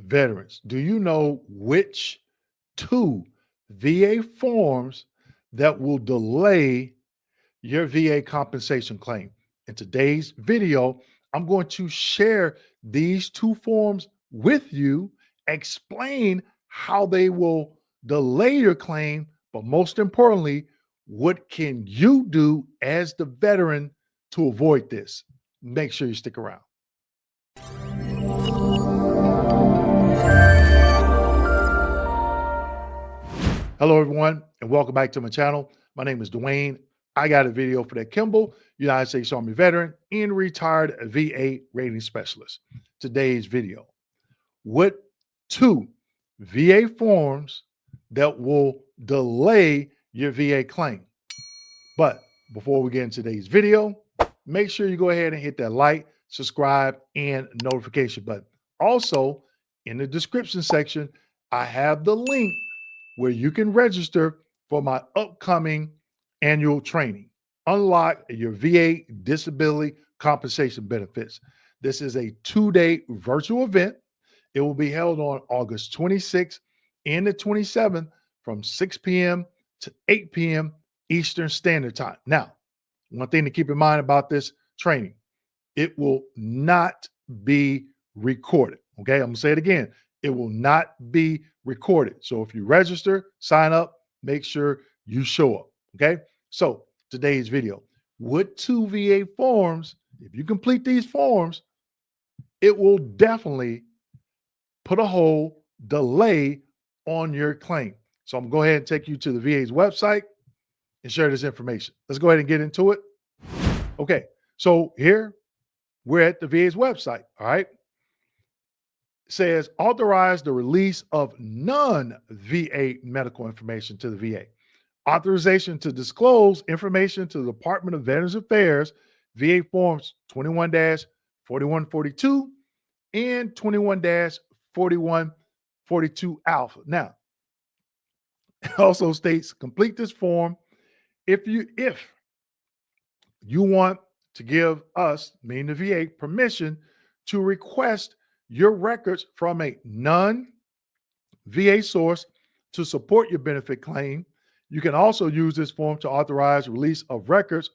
Veterans, do you know which two VA forms that will delay your VA compensation claim? In today's video, I'm going to share these two forms with you, explain how they will delay your claim, but most importantly, what can you do as the veteran to avoid this? Make sure you stick around. Hello, everyone, and welcome back to my channel. My name is Dwayne. I got a video for that Kimball, United States Army veteran and retired VA rating specialist. Today's video: what two VA forms that will delay your VA claim. But before we get into today's video, make sure you go ahead and hit that like, subscribe, and notification button. Also, in the description section, I have the link where you can register for my upcoming annual training. Unlock your VA disability compensation benefits. This is a 2-day virtual event. It will be held on August 26th and the 27th from 6 p.m. to 8 p.m. Eastern Standard Time. Now, one thing to keep in mind about this training: it will not be recorded. Okay, I'm gonna say it again. It will not be recorded. So if you register, sign up, make sure you show up. Okay. So today's video: what two VA forms, if you complete these forms, it will definitely put a hold, delay on your claim. So I'm going to go ahead and take you to the VA's website and share this information. Let's go ahead and get into it. Okay. So here we're at the VA's website. All right. Says authorize the release of non-VA medical information to the VA. Authorization to disclose information to the Department of Veterans Affairs, VA Forms 21-4142 and 21-4142 Alpha. Now, it also states complete this form if you want to give us, meaning the VA, permission to request your records from a non-VA source to support your benefit claim. You can also use this form to authorize release of records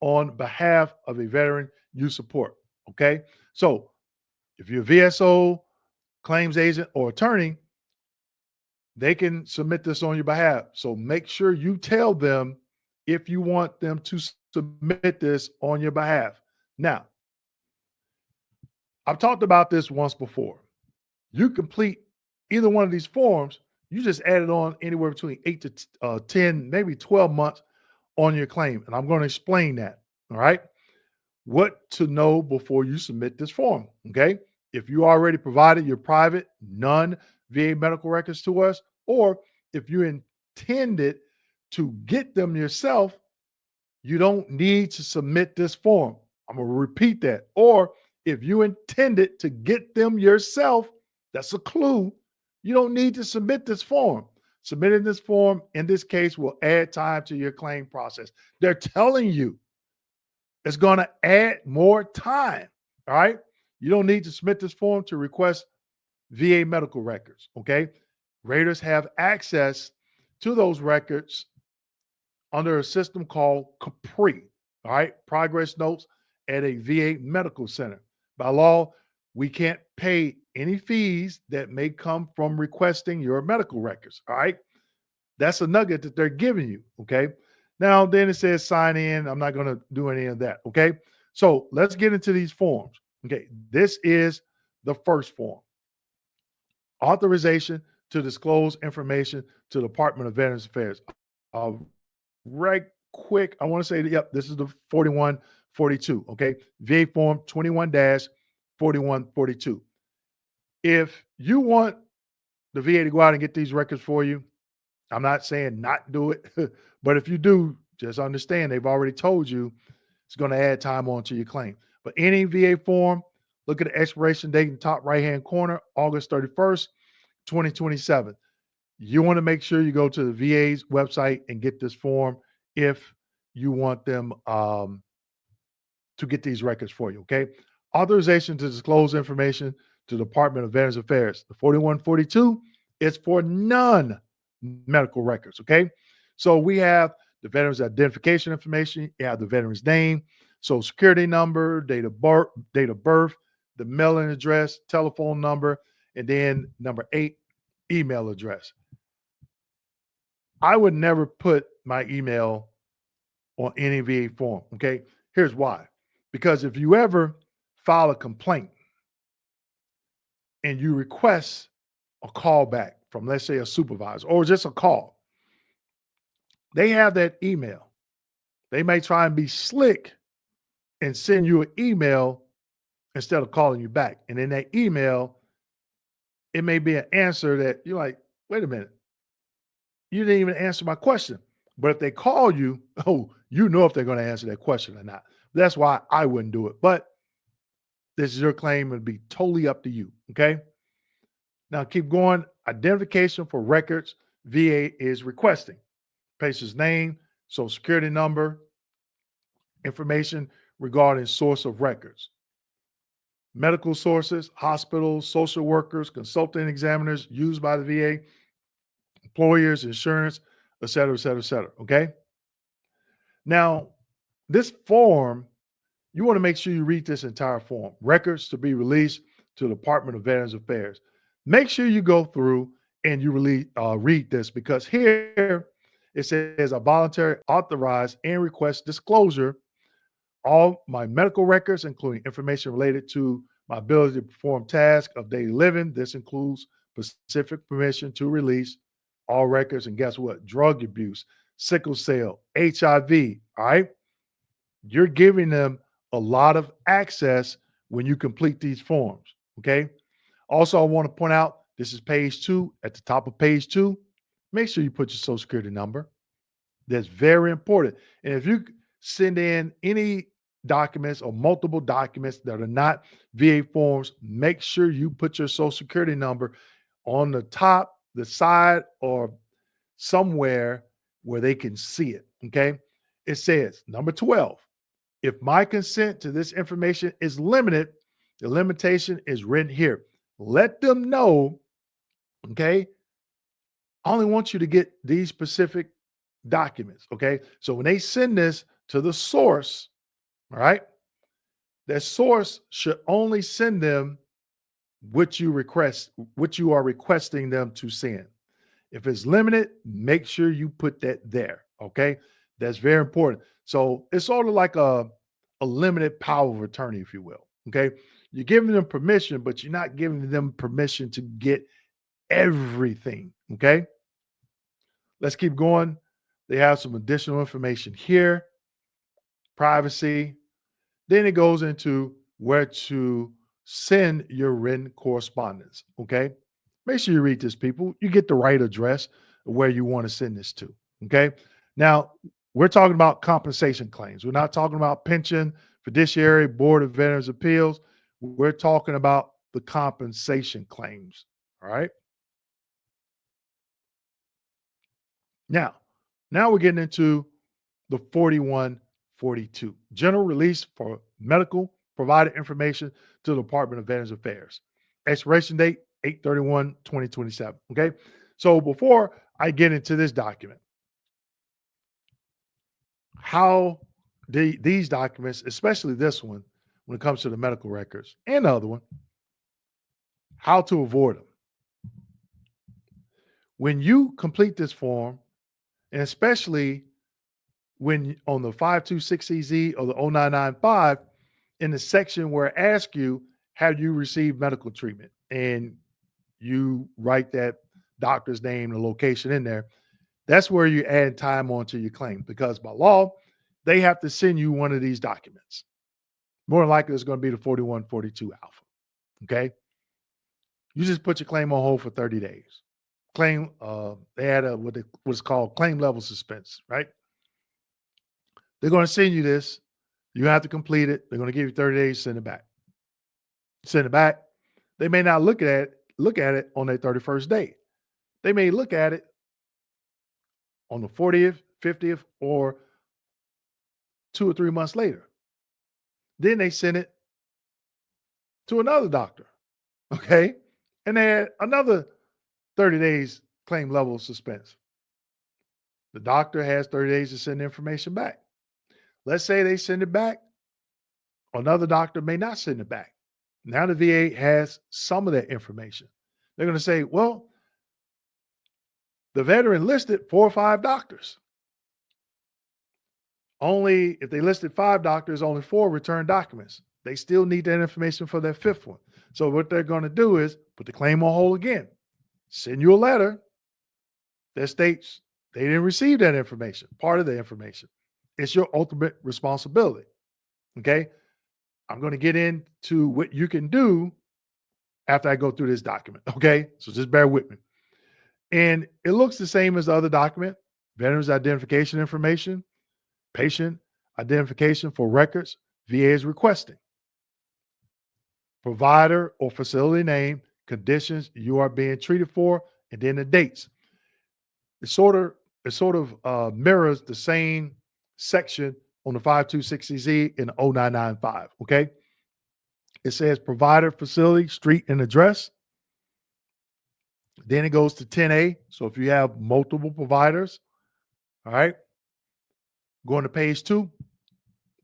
on behalf of a veteran you support. Okay. So if you're a VSO, claims agent, or attorney, they can submit this on your behalf. So make sure you tell them if you want them to submit this on your behalf. Now, I've talked about this once before. You complete either one of these forms, you just added on anywhere between 8 to 10, maybe 12 months on your claim. And I'm going to explain that. All right. What to know before you submit this form. Okay. If you already provided your private non-VA medical records to us, or if you intended to get them yourself, you don't need to submit this form. I'm going to repeat that. Or if you intended to get them yourself, that's a clue. You don't need to submit this form. Submitting this form in this case will add time to your claim process. They're telling you it's going to add more time. All right. You don't need to submit this form to request VA medical records. Okay. Raters have access to those records under a system called Capri. All right. Progress notes at a VA medical center. By law, we can't pay any fees that may come from requesting your medical records. All right. That's a nugget that they're giving you. Okay. Now, then it says sign in. I'm not going to do any of that. Okay. So let's get into these forms. Okay. This is the first form: authorization to disclose information to the Department of Veterans Affairs. Right quick, I want to say, yep, this is the 4142. Okay. VA form 21-4142. If you want the VA to go out and get these records for you, I'm not saying not do it, but if you do, just understand they've already told you it's going to add time onto your claim. But any VA form, look at the expiration date in the top right-hand corner, August 31st, 2027. You want to make sure you go to the VA's website and get this form if you want them to get these records for you, okay? Authorization to disclose information to the Department of Veterans Affairs. The 4142 is for non-medical records, okay? So we have the veteran's identification information, you have the veteran's name, social security number, date of birth, the mailing address, telephone number, and then number 8, email address. I would never put my email on any VA form, okay? Here's why. Because if you ever file a complaint and you request a call back from, let's say, a supervisor or just a call, they have that email. They may try and be slick and send you an email instead of calling you back. And in that email, it may be an answer that you're like, wait a minute, you didn't even answer my question. But if they call you, oh, you know if they're going to answer that question or not. That's why I wouldn't do it. But this is your claim. It'll be totally up to you. Okay. Now keep going. Identification for records VA is requesting. Patient's name, social security number, information regarding source of records. Medical sources, hospitals, social workers, consulting examiners used by the VA, employers, insurance, et cetera, et cetera, et cetera. Okay. Now, this form, you want to make sure you read this entire form. Records to be released to the Department of Veterans Affairs. Make sure you go through and you read this, because here it says, I voluntarily authorize and request disclosure all my medical records, including information related to my ability to perform tasks of daily living. This includes specific permission to release all records. And guess what? Drug abuse, sickle cell, HIV. All right. You're giving them a lot of access when you complete these forms. Okay. Also, I want to point out, this is page 2. At the top of page 2, make sure you put your social security number. That's very important. And if you send in any documents or multiple documents that are not VA forms, make sure you put your social security number on the top, the side, or somewhere where they can see it. Okay. It says, number 12, if my consent to this information is limited, the limitation is written here. Let them know, okay, I only want you to get these specific documents, okay? So when they send this to the source, all right, that source should only send them what you are requesting them to send. If it's limited, make sure you put that there, okay? That's very important. So it's sort of like a limited power of attorney, if you will, okay? You're giving them permission, but you're not giving them permission to get everything, okay? Let's keep going. They have some additional information here, privacy. Then it goes into where to send your written correspondence, okay? Make sure you read this, people. You get the right address where you want to send this to, okay? Now, we're talking about compensation claims. We're not talking about pension, fiduciary, Board of Veterans Appeals. We're talking about the compensation claims, all right? Now we're getting into the 4142, general release for medical provided information to the Department of Veterans Affairs. Expiration date, 8/31/2027. Okay. So before I get into this document, how these documents, especially this one, when it comes to the medical records and the other one, how to avoid them. When you complete this form, and especially when on the 526CZ or the 0995, in the section where it asks you, have you received medical treatment? And you write that doctor's name, the location in there. That's where you add time onto your claim, because by law, they have to send you one of these documents. More than likely, it's going to be the 4142 alpha. Okay. You just put your claim on hold for 30 days. Claim, they had what's called claim level suspense, right? They're going to send you this. You have to complete it. They're going to give you 30 days, send it back. Send it back. They may not look at it on their 31st day. They may look at it on the 40th, 50th, or 2 or 3 months later. Then they send it to another doctor. Okay. And then another 30 days claim level suspense. The doctor has 30 days to send the information back. Let's say they send it back, another doctor may not send it back. Now the VA has some of that information. They're going to say, well, the veteran listed 4 or 5 doctors. Only if they listed 5 doctors, only 4 return documents. They still need that information for that 5th one. So what they're going to do is put the claim on hold again, send you a letter that states they didn't receive that information, part of the information. It's your ultimate responsibility. Okay. I'm going to get into what you can do after I go through this document. Okay. So just bear with me. And it looks the same as the other document: veterans identification information, patient identification for records VA is requesting, provider or facility name, conditions you are being treated for, and then the dates. It sort of mirrors the same section on the 5260Z in the 0995. Okay. It says provider, facility, street, and address. Then it goes to 10A. So if you have multiple providers, all right, going to page 2,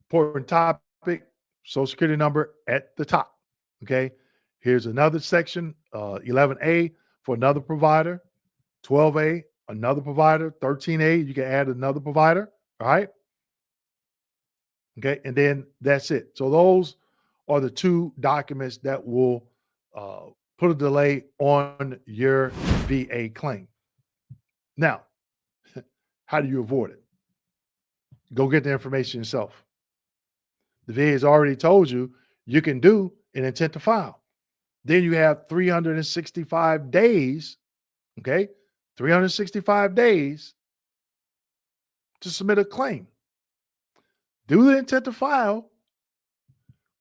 important topic, social security number at the top. Okay. Here's another section, 11A for another provider, 12A, another provider, 13A, you can add another provider. All right. Okay. And then that's it. So those are the 2 documents that will put a delay on your VA claim. Now, how do you avoid it? Go get the information yourself. The VA has already told you you can do an intent to file. Then you have 365 days, okay? 365 days to submit a claim. Do the intent to file.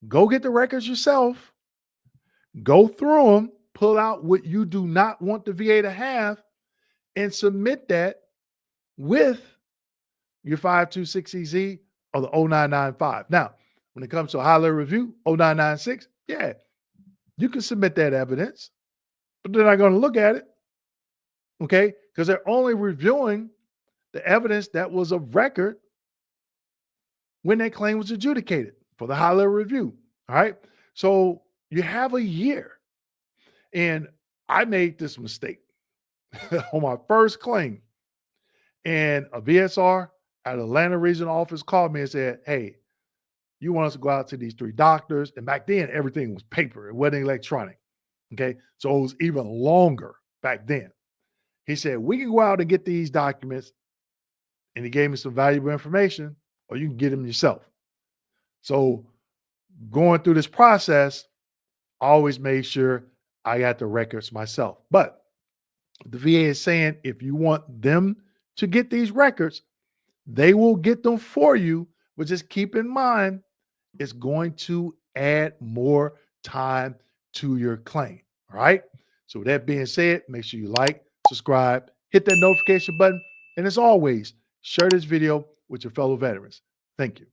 Go get the records yourself. Go through them, pull out what you do not want the VA to have, and submit that with your 5260Z or the 0995. Now, when it comes to a high level review, 0996, yeah, you can submit that evidence, but they're not going to look at it, okay? Because they're only reviewing the evidence that was of record when that claim was adjudicated for the high level review, all right? So you have a year. And I made this mistake on my first claim. And a VSR at Atlanta regional office called me and said, hey, you want us to go out to these 3 doctors? And back then, everything was paper. It wasn't electronic. Okay. So it was even longer back then. He said, we can go out and get these documents. And he gave me some valuable information, or you can get them yourself. So going through this process, I always made sure I got the records myself. But the VA is saying if you want them to get these records, they will get them for you. But just keep in mind, it's going to add more time to your claim. All right. So with that being said, make sure you like, subscribe, hit that notification button. And as always, share this video with your fellow veterans. Thank you.